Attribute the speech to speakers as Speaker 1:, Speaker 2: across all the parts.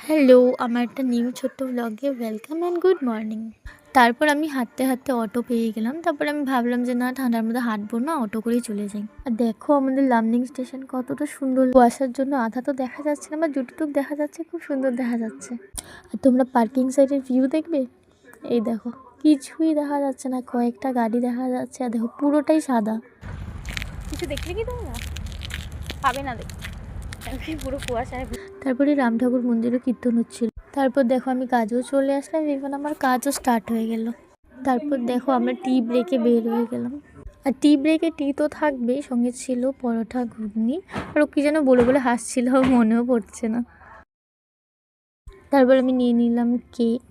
Speaker 1: Hello, আমার একটা new ছোট্ট ব্লগে ওয়েলকাম অ্যান্ড গুড মর্নিং। তারপর আমি হাঁটতে হাঁটতে অটো পেয়ে গেলাম। তারপর আমি ভাবলাম যে না, ঠান্ডার মধ্যে হাঁটবো না, অটো করেই চলে যাই। আর দেখো আমাদের লামডিং স্টেশন কতটা সুন্দর, কুয়াশার জন্য আধা তো দেখা যাচ্ছে না, বা যতটুকু দেখা যাচ্ছে খুব সুন্দর দেখা যাচ্ছে। আর তোমরা পার্কিং সাইডের ভিউ দেখবে, এই দেখো কিছুই দেখা যাচ্ছে না, কয়েকটা গাড়ি দেখা যাচ্ছে। আর দেখো পুরোটাই সাদা।
Speaker 2: কিছু দেখলে কি তোমরা পাবে না দেখতে, পুরো কুয়াশায়।
Speaker 1: তারপরে রাম ঠাকুর মন্দিরও কীর্তন হচ্ছিল। তারপর দেখো আমি কাজেও চলে আসলাম, এখন আমার কাজও স্টার্ট হয়ে গেল। তারপর দেখো আমরা টি ব্রেকে বের হয়ে গেলাম। আর টি ব্রেকে টি তো থাকবেই, সঙ্গে ছিল পরোটা, ঘুগনি, আর ও কী যেন বলে বলে হাসছিল, মনেও পড়ছে না। তারপর আমি নিয়ে নিলাম কেক।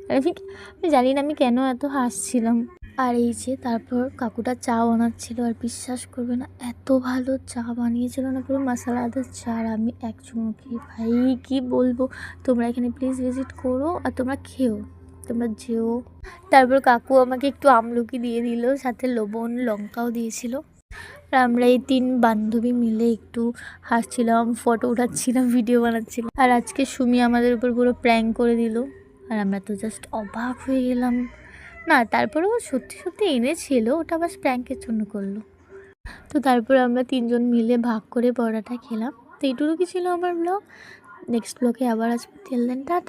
Speaker 1: আর আমি জানি না আমি কেন এত হাসছিলাম। আর এই যে তারপর কাকুটা চা বানাচ্ছিল, আর বিশ্বাস করবে না এত ভালো চা বানিয়েছিল না, পুরো মশলাদার চা। আর আমি এক চুমুকি, ভাই কি বলবো। তোমরা এখানে প্লিজ ভিজিট করো, আর তোমরা খেও, তোমরা যেও। তারপর কাকু আমাকে একটু আমলকি দিয়ে দিল, সাথে লবণ লঙ্কাও দিয়েছিল। আর আমরা এই 3 বান্ধবী মিলে একটু হাসছিলাম, ফটো উঠাচ্ছিলাম, ভিডিও বানাচ্ছিলাম। আর আজকে সুমি আমাদের উপর পুরো প্র্যাঙ্ক করে দিল, আর আমরা তো জাস্ট অবাক হয়ে গেলাম। না, তারপরেও সত্যি সত্যি এনেছিল, ওটা বাস প্র্যাঙ্কের জন্য করলো। তো তারপর আমরা 3জন মিলে ভাগ করে পরোটা খেলাম। তো এইটুকু কি ছিল আমার ব্লগ। নেক্সট ব্লগে আবার আসবো। Till then tata.